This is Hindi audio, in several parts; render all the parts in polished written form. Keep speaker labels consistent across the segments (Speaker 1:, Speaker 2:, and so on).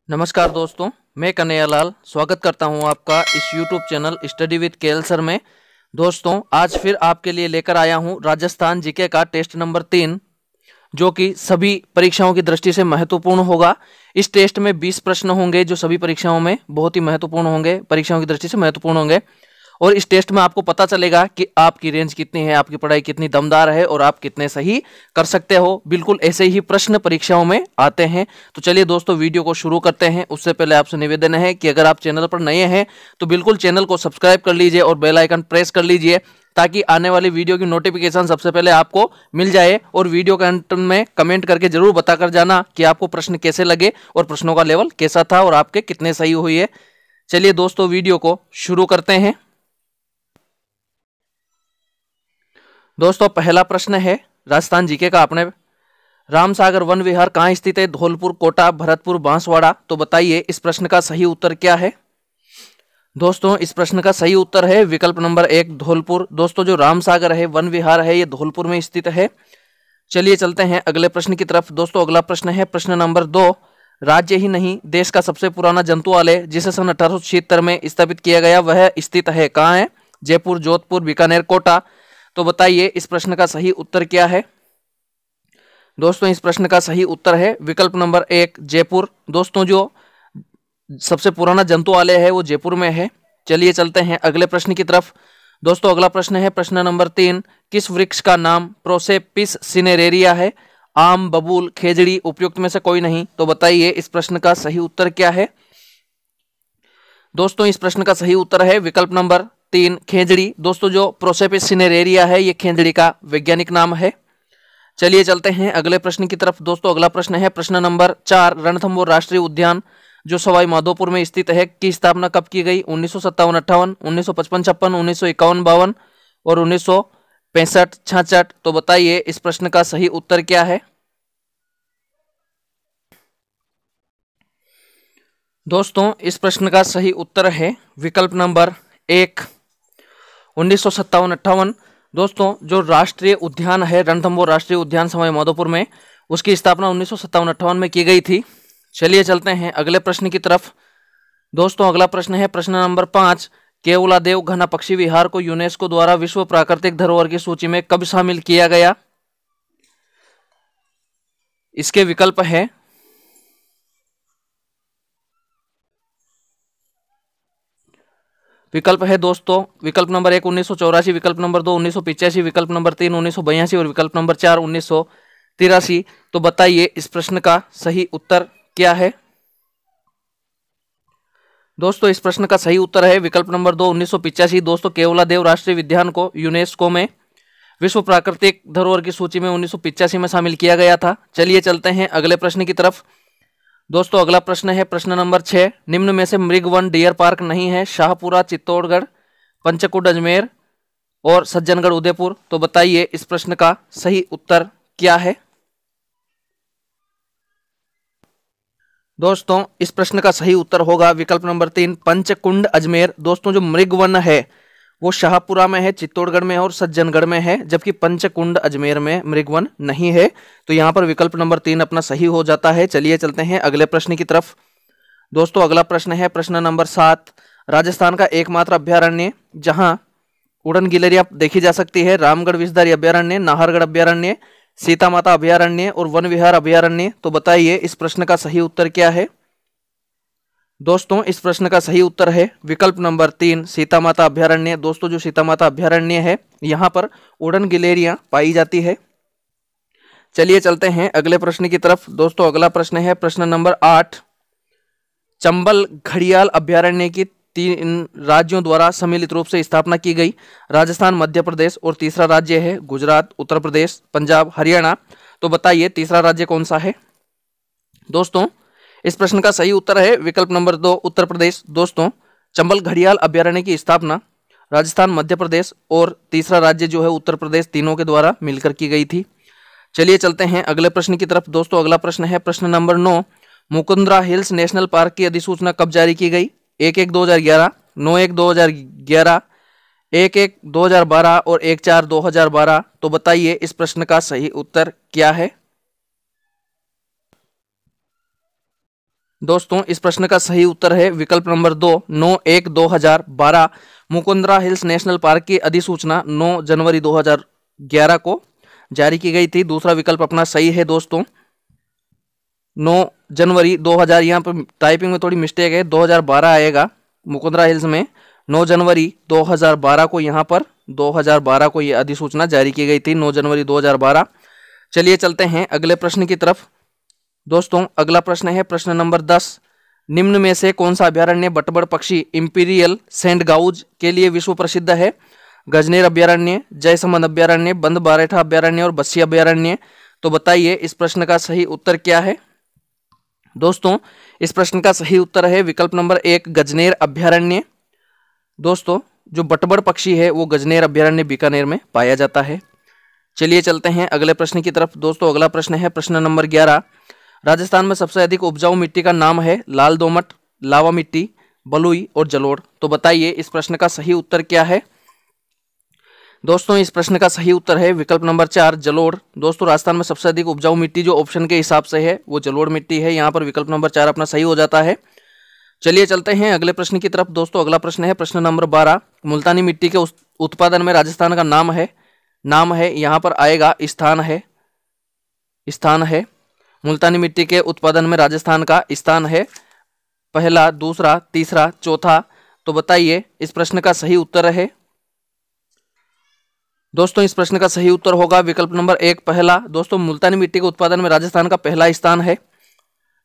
Speaker 1: नमस्कार दोस्तों, मैं कन्हैयालाल स्वागत करता हूं आपका इस YouTube channel study with KL sir में। दोस्तों, आज फिर आपके लिए लेकर आया हूं राजस्थान जीके का टेस्ट नंबर 3, जो कि सभी परीक्षाओं की दृष्टि से महत्वपूर्ण होगा। इस टेस्ट में 20 प्रश्न होंगे जो सभी परीक्षाओं में बहुत ही महत्वपूर्ण होंगे, परीक्षाओं की दृष्टि से महत्वपूर्ण होंगे। और इस टेस्ट में आपको पता चलेगा कि आपकी रेंज कितनी है, आपकी पढ़ाई कितनी दमदार है और आप कितने सही कर सकते हो। बिल्कुल ऐसे ही प्रश्न परीक्षाओं में आते हैं। तो चलिए दोस्तों, वीडियो को शुरू करते हैं। उससे पहले आपसे निवेदन है कि अगर आप चैनल पर नए हैं तो बिल्कुल चैनल को सब्सक्राइब कर लीजिए और बेल आइकन प्रेस कर लीजिए, ताकि आने वाली वीडियो की नोटिफिकेशन सबसे पहले आपको मिल जाए। और वीडियो के अंत में कमेंट करके जरूर बताकर जाना कि आपको प्रश्न कैसे लगे और प्रश्नों का लेवल कैसा था और आपके कितने सही हुई है। चलिए दोस्तों, वीडियो को शुरू करते हैं। दोस्तों, पहला प्रश्न है राजस्थान जीके का अपने, रामसागर वन विहार कहाँ स्थित है? धौलपुर, कोटा, भरतपुर, बांसवाड़ा। तो बताइए इस प्रश्न का सही उत्तर क्या है? दोस्तों, इस प्रश्न का सही उत्तर है विकल्प नंबर 1, धौलपुर। दोस्तों, जो रामसागर है, वन विहार है, ये धौलपुर में स्थित है। चलिए चलते हैं अगले प्रश्न की तरफ। दोस्तों, अगला प्रश्न है प्रश्न नंबर 2, राज्य ही नहीं देश का सबसे पुराना जंतुआलय जिसे सन 1876 में स्थापित किया गया, वह स्थित है कहाँ है? जयपुर, जोधपुर, बीकानेर, कोटा। तो बताइए इस प्रश्न का सही उत्तर क्या है? दोस्तों, इस प्रश्न का सही उत्तर है विकल्प नंबर 1, जयपुर। दोस्तों, जो सबसे पुराना जंतुआलय है वो जयपुर में है। चलिए चलते हैं अगले प्रश्न की तरफ। दोस्तों, अगला प्रश्न है प्रश्न नंबर 3, किस वृक्ष का नाम प्रोसेपिस सिनेरेरिया है? आम, बबूल, खेजड़ी, उपयुक्त में से कोई नहीं। तो बताइए इस प्रश्न का सही उत्तर क्या है? दोस्तों, इस प्रश्न का सही उत्तर है विकल्प नंबर 3, खेजड़ी। दोस्तों, जो प्रोसेपिस सिनेरेरिया है ये खेजड़ी का वैज्ञानिक नाम है। चलिए चलते हैं अगले प्रश्न की तरफ। दोस्तों, अगला प्रश्न है प्रश्न नंबर 4, रणथंभौर राष्ट्रीय उद्यान जो सवाई माधोपुर में स्थित है की स्थापना कब की गई? 1957-58, 1955-56, 1951-52 और 1965-66। तो बताइए इस प्रश्न का सही उत्तर क्या है? दोस्तों, इस प्रश्न का सही उत्तर है विकल्प नंबर 1, 1957-58। दोस्तों, जो राष्ट्रीय उद्यान है रणथंभौर राष्ट्रीय उद्यान सवाई माधोपुर में, उसकी स्थापना 1957-58 में की गई थी। चलिए चलते हैं अगले प्रश्न की तरफ। दोस्तों, अगला प्रश्न है प्रश्न नंबर 5, केवलादेव घना पक्षी विहार को यूनेस्को द्वारा विश्व प्राकृतिक धरोहर की सूची में कब शामिल किया गया? इसके विकल्प है दोस्तों, विकल्प नंबर 1, 1984, विकल्प नंबर 2, 1985, विकल्प नंबर 3, 1982 और विकल्प नंबर 4, 1983। तो बताइए इस प्रश्न का सही उत्तर क्या है? दोस्तों, इस प्रश्न का सही उत्तर है विकल्प नंबर 2, 1985। दोस्तों, केवलादेव राष्ट्रीय उद्यान को यूनेस्को में विश्व प्राकृतिक धरोहर की सूची में 1985 में शामिल किया गया था। चलिए चलते हैं अगले प्रश्न की तरफ। दोस्तों, अगला प्रश्न है प्रश्न नंबर 6, निम्न में से मृगवन डियर पार्क नहीं है? शाहपुरा, चित्तौड़गढ़, पंचकुट अजमेर और सज्जनगढ़ उदयपुर। तो बताइए इस प्रश्न का सही उत्तर क्या है? दोस्तों, इस प्रश्न का सही उत्तर होगा विकल्प नंबर 3, पंचकुंड अजमेर। दोस्तों, जो मृगवन है वो शाहपुरा में है, चित्तौड़गढ़ में है और सज्जनगढ़ में है, जबकि पंचकुंड अजमेर में मृगवन नहीं है। तो यहाँ पर विकल्प नंबर 3 अपना सही हो जाता है। चलिए चलते हैं अगले प्रश्न की तरफ। दोस्तों, अगला प्रश्न है प्रश्न नंबर 7, राजस्थान का एकमात्र अभ्यारण्य जहां उड़न गिलहरियां देखी जा सकती है, रामगढ़ विषधारी अभ्यारण्य, नाहरगढ़ अभ्यारण्य, सीता माता अभ्यारण्य और वन विहार अभ्यारण्य। तो बताइए इस प्रश्न का सही उत्तर क्या है? दोस्तों, इस प्रश्न का सही उत्तर है विकल्प नंबर 3, सीता माता अभ्यारण्य। दोस्तों, जो सीता माता अभ्यारण्य है यहाँ पर उड़न गिलहरियां पाई जाती है। चलिए चलते हैं अगले प्रश्न की तरफ। दोस्तों, अगला प्रश्न है प्रश्न नंबर 8, चंबल घड़ियाल अभ्यारण्य की 3 राज्यों द्वारा सम्मिलित रूप से स्थापना की गई, राजस्थान, मध्य प्रदेश और तीसरा राज्य है गुजरात, उत्तर प्रदेश, पंजाब, हरियाणा। तो बताइए तीसरा राज्य कौन सा है? दोस्तों, इस प्रश्न का सही उत्तर है विकल्प नंबर 2, उत्तर प्रदेश। दोस्तों, चंबल घड़ियाल अभ्यारण्य की स्थापना राजस्थान, मध्य प्रदेश और तीसरा राज्य जो है उत्तर प्रदेश, तीनों के द्वारा मिलकर की गई थी। चलिए चलते हैं अगले प्रश्न की तरफ। दोस्तों, अगला प्रश्न है प्रश्न number 9, Mukundra hills national park की अधिसूचना कब जारी की गई? 1/1/2011, 9/1/2011, 1/1/2012 और 1/4/2012। तो बताइए इस प्रश्न का सही उत्तर क्या है? दोस्तों इस प्रश्न का सही उत्तर है विकल्प number 2, 9/1/2012। Mukundra hills national park की अधिसूचना 9 जनवरी 2011 को जारी की गई थी। दूसरा विकल्प अपना सही है दोस्तों, 9 जनवरी 2000, यहाँ पर टाइपिंग में थोड़ी मिस्टेक है, 2012 आएगा। मुकुंदरा हिल्स में 9 जनवरी 2012 को, यहाँ पर 2012 को ये अधिसूचना जारी की गई थी, 9 जनवरी 2012। चलिए चलते हैं अगले प्रश्न की तरफ। दोस्तों अगला प्रश्न है प्रश्न नंबर 10। निम्न में से कौन सा अभ्यारण्य बटबड़ पक्षी इंपीरियल सेंट गाउज के लिए विश्व प्रसिद्ध है? गजनेर अभ्यारण्य, जयसमंद अभ्यारण्य, बंद बारेठा अभ्यारण्य और बस्सी अभ्यारण्य। तो बताइए इस प्रश्न का सही उत्तर क्या है? दोस्तों इस प्रश्न का सही उत्तर है विकल्प नंबर 1, गजनेर अभ्यारण्य। दोस्तों जो बटबड़ पक्षी है वो गजनेर अभ्यारण्य बीकानेर में पाया जाता है। चलिए चलते हैं अगले प्रश्न की तरफ। दोस्तों अगला प्रश्न है प्रश्न नंबर 11। राजस्थान में सबसे अधिक उपजाऊ मिट्टी का नाम है? लाल दोमट, लावा मिट्टी, बलुई और जलोढ़। तो बताइए इस प्रश्न का सही उत्तर क्या है? दोस्तों इस प्रश्न का सही उत्तर है विकल्प नंबर 4, जलोढ़। दोस्तों राजस्थान में सबसे अधिक उपजाऊ मिट्टी जो ऑप्शन के हिसाब से है वो जलोढ़ मिट्टी है। यहाँ पर विकल्प नंबर 4 अपना सही हो जाता है। चलिए चलते हैं अगले प्रश्न की तरफ। दोस्तों अगला प्रश्न है प्रश्न नंबर 12। मुल्तानी मिट्टी के उत्पादन में राजस्थान का नाम है, यहाँ पर आएगा स्थान है। मुल्तानी मिट्टी के उत्पादन में राजस्थान का स्थान है पहला, दूसरा, तीसरा, चौथा। तो बताइए इस प्रश्न का सही उत्तर है? दोस्तों इस प्रश्न का सही उत्तर होगा विकल्प नंबर 1, पहला। दोस्तों मुल्तानी मिट्टी के उत्पादन में राजस्थान का पहला स्थान है।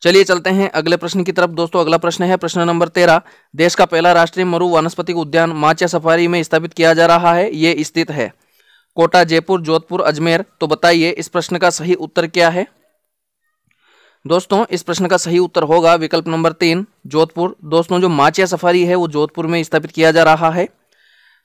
Speaker 1: चलिए चलते हैं अगले प्रश्न की तरफ। दोस्तों अगला प्रश्न है प्रश्न नंबर 13। देश का पहला राष्ट्रीय मरु वानस्पतिक उद्यान माचिया सफारी में स्थापित किया जा रहा है, ये स्थित है कोटा, जयपुर, जोधपुर, अजमेर। तो बताइए इस प्रश्न का सही उत्तर क्या है? दोस्तों इस प्रश्न का सही उत्तर होगा विकल्प नंबर 3, जोधपुर। दोस्तों जो माचिया सफारी है वो जोधपुर में स्थापित किया जा रहा है।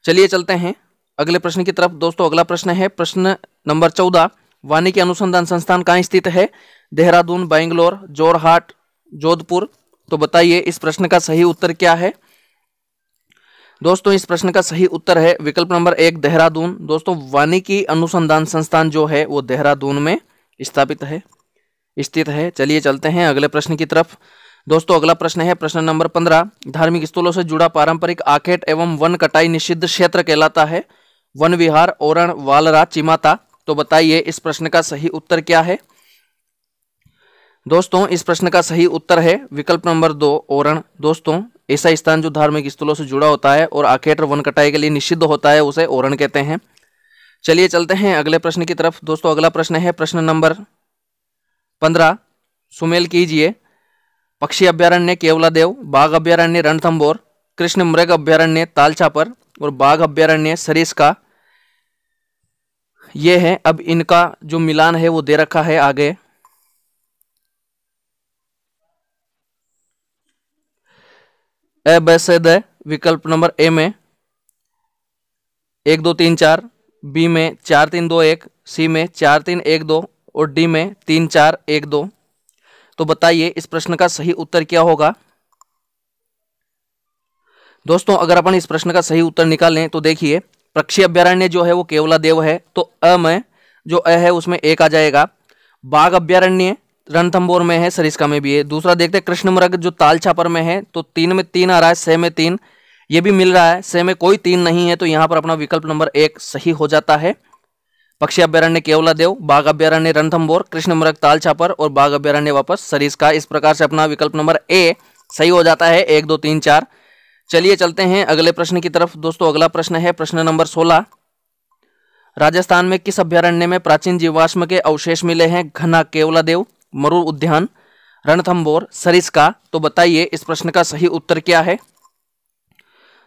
Speaker 1: चलिए चलते हैं अगले प्रश्न की तरफ। दोस्तों अगला प्रश्न है प्रश्न नंबर 14। वानिकी अनुसंधान संस्थान कहाँ स्थित है? देहरादून, बैंगलोर, जोरहाट, जोधपुर। तो बताइए इस प्रश्न का सही उत्तर क्या है? दोस्तों इस प्रश्न का सही उत्तर है विकल्प नंबर 1, देहरादून। दोस्तों वानिकी अनुसंधान संस्थान जो है वो देहरादून में स्थित है। चलिए चलते हैं अगले प्रश्न की तरफ। दोस्तों अगला प्रश्न है प्रश्न नंबर 15। धार्मिक स्थलों से जुड़ा पारंपरिक आखेट एवं वन कटाई निषिद्ध क्षेत्र कहलाता है? वन विहार, ओरण, वालरा, चिमाता। तो बताइए इस प्रश्न का सही उत्तर क्या है? दोस्तों इस प्रश्न का सही उत्तर है विकल्प नंबर 2, ओरण। दोस्तों ऐसा स्थान जो धार्मिक स्थलों से जुड़ा होता है और आखेट और वन कटाई के लिए निषिद्ध होता है उसे ओरण कहते हैं। चलिए चलते हैं अगले प्रश्न की तरफ। दोस्तों अगला प्रश्न है प्रश्न नंबर 15। सुमेल कीजिए। पक्षी अभ्यारण्य केवलादेव, बाघ अभ्यारण्य रणथंभौर, कृष्ण मृग अभ्यारण्य तालछापर और बाघ अभ्यारण्य सरिस्का ये है। अब इनका जो मिलान है वो दे रखा है आगे। ए ब से द विकल्प नंबर ए में 1 2 3 4, बी में 4 3 2 1, सी में 4 3 1 2 और डी में 3 4 1 2। तो बताइए इस प्रश्न का सही उत्तर क्या होगा? दोस्तों अगर अपन इस प्रश्न का सही उत्तर निकालें तो देखिए पक्षी अभ्यारण्य जो है वो केवलादेव है, तो अ में जो अ है उसमें 1 आ जाएगा। बाघ अभ्यारण्य रणथंभौर में है, सरिस्का में भी है। दूसरा देखते हैं कृष्ण मृग जो तालछापर में है, तो 3 में 3 आ रहा है, से में 3 ये भी मिल रहा है, से में कोई 3 नहीं है, तो यहाँ पर अपना विकल्प नंबर 1 सही हो जाता है। पक्षी अभ्यारण्य केवलादेव, बाघ अभ्यारण्य रणथंभौर, कृष्ण मृग तालछापर और बाघ अभ्यारण्य वापस सरिस्का। इस प्रकार से अपना विकल्प नंबर ए सही हो जाता है। 1 2 3 4। चलिए चलते हैं अगले प्रश्न की तरफ। दोस्तों अगला प्रश्न है प्रश्न नंबर 16। राजस्थान में किस अभ्यारण्य में प्राचीन जीवाश्म के अवशेष मिले हैं? घना, केवलादेव, मरुड़ उद्यान, रणथंभौर, सरिस्का। तो बताइए इस प्रश्न का सही उत्तर क्या है?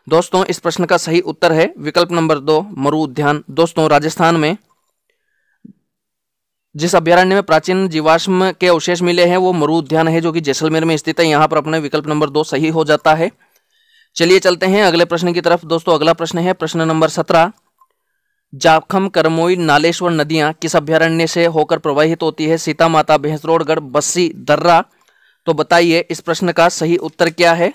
Speaker 1: दोस्तों इस प्रश्न का सही उत्तर है विकल्प नंबर 2, मरुड़ उद्यान। दोस्तों राजस्थान में जिस अभ्यारण्य में प्राचीन जीवाश्म के अवशेष मिले हैं वो मरुड़ उद्यान है जो कि जैसलमेर में स्थित है। यहाँ पर अपने विकल्प नंबर 2 सही हो जाता है। चलिए चलते हैं अगले प्रश्न की तरफ। दोस्तों अगला प्रश्न है प्रश्न नंबर 17। जाखम, करमोई, नालेश्वर नदियां किस अभ्यारण्य से होकर प्रवाहित होती है? सीता माता, भैंसरोडगढ़, बस्सी, दर्रा। तो बताइए इस प्रश्न का सही उत्तर क्या है?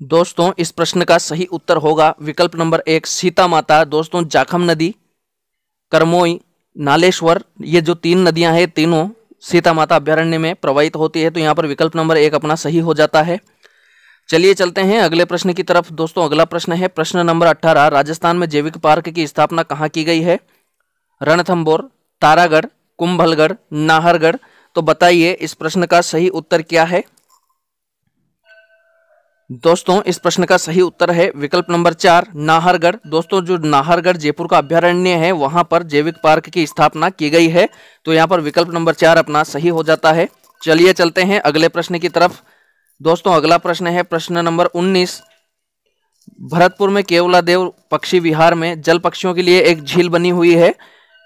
Speaker 1: दोस्तों इस प्रश्न का सही उत्तर होगा विकल्प नंबर 1, सीता माता। दोस्तों जाखम नदी, करमोई, नालेश्वर ये जो 3 नदियां हैं तीनों सीता माता अभ्यारण्य में प्रवाहित होती है। तो यहाँ पर विकल्प नंबर 1 अपना सही हो जाता है। चलिए चलते हैं अगले प्रश्न की तरफ। दोस्तों अगला प्रश्न है प्रश्न नंबर 18, राजस्थान में जैविक पार्क की स्थापना कहाँ की गई है? रणथंभौर, तारागढ़, कुंभलगढ़, नाहरगढ़। तो बताइए इस प्रश्न का सही उत्तर क्या है? दोस्तों इस प्रश्न का सही उत्तर है विकल्प नंबर 4 नाहरगढ़। दोस्तों जो नाहरगढ़ जयपुर का अभ्यारण्य है वहां पर जैविक पार्क की स्थापना की गई है। तो यहाँ पर विकल्प नंबर 4 अपना सही हो जाता है। चलिए चलते हैं अगले प्रश्न की तरफ। दोस्तों अगला प्रश्न है प्रश्न नंबर 19, भरतपुर में केवलादेव पक्षी विहार में जल पक्षियों के लिए एक झील बनी हुई है।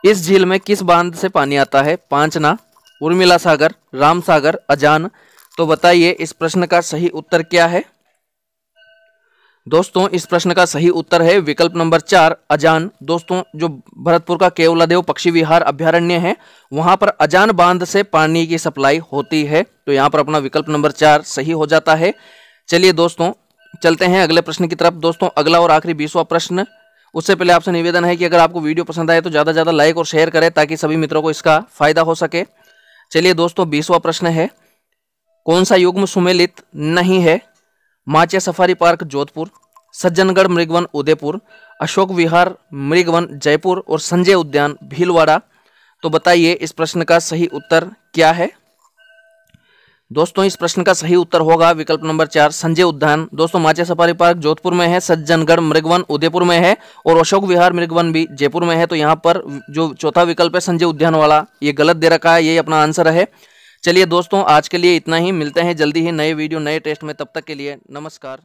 Speaker 1: इस झील में किस बांध से पानी आता है? पांचना, उर्मिला सागर, राम सागर, अजान। तो बताइए इस प्रश्न का सही उत्तर क्या है? दोस्तों इस प्रश्न का सही उत्तर है विकल्प नंबर 4 अजान। दोस्तों जो भरतपुर का केवलादेव पक्षी विहार अभ्यारण्य है वहां पर अजान बांध से पानी की सप्लाई होती है। तो यहाँ पर अपना विकल्प नंबर 4 सही हो जाता है। चलिए दोस्तों चलते हैं अगले प्रश्न की तरफ। दोस्तों अगला और आखिरी 20वां प्रश्न, उससे पहले आपसे निवेदन है कि अगर आपको वीडियो पसंद आए तो ज़्यादा से ज़्यादा लाइक और शेयर करें ताकि सभी मित्रों को इसका फायदा हो सके। चलिए दोस्तों 20वां प्रश्न है, कौन सा युग्म सुमेलित नहीं है? माचिया सफारी पार्क जोधपुर, सज्जनगढ़ मृगवन उदयपुर, अशोक विहार मृगवन जयपुर और संजय उद्यान भीलवाड़ा। तो बताइए इस प्रश्न का सही उत्तर क्या है? दोस्तों इस प्रश्न का सही उत्तर होगा विकल्प नंबर 4 संजय उद्यान। दोस्तों माचिया सफारी पार्क जोधपुर में है, सज्जनगढ़ मृगवन उदयपुर में है और अशोक विहार मृगवन भी जयपुर में है। तो यहाँ पर जो चौथा विकल्प है संजय उद्यान वाला ये गलत दे रखा है, यही अपना आंसर है। चलिए दोस्तों आज के लिए इतना ही, मिलते हैं जल्दी ही नए वीडियो नए टेस्ट में। तब तक के लिए नमस्कार।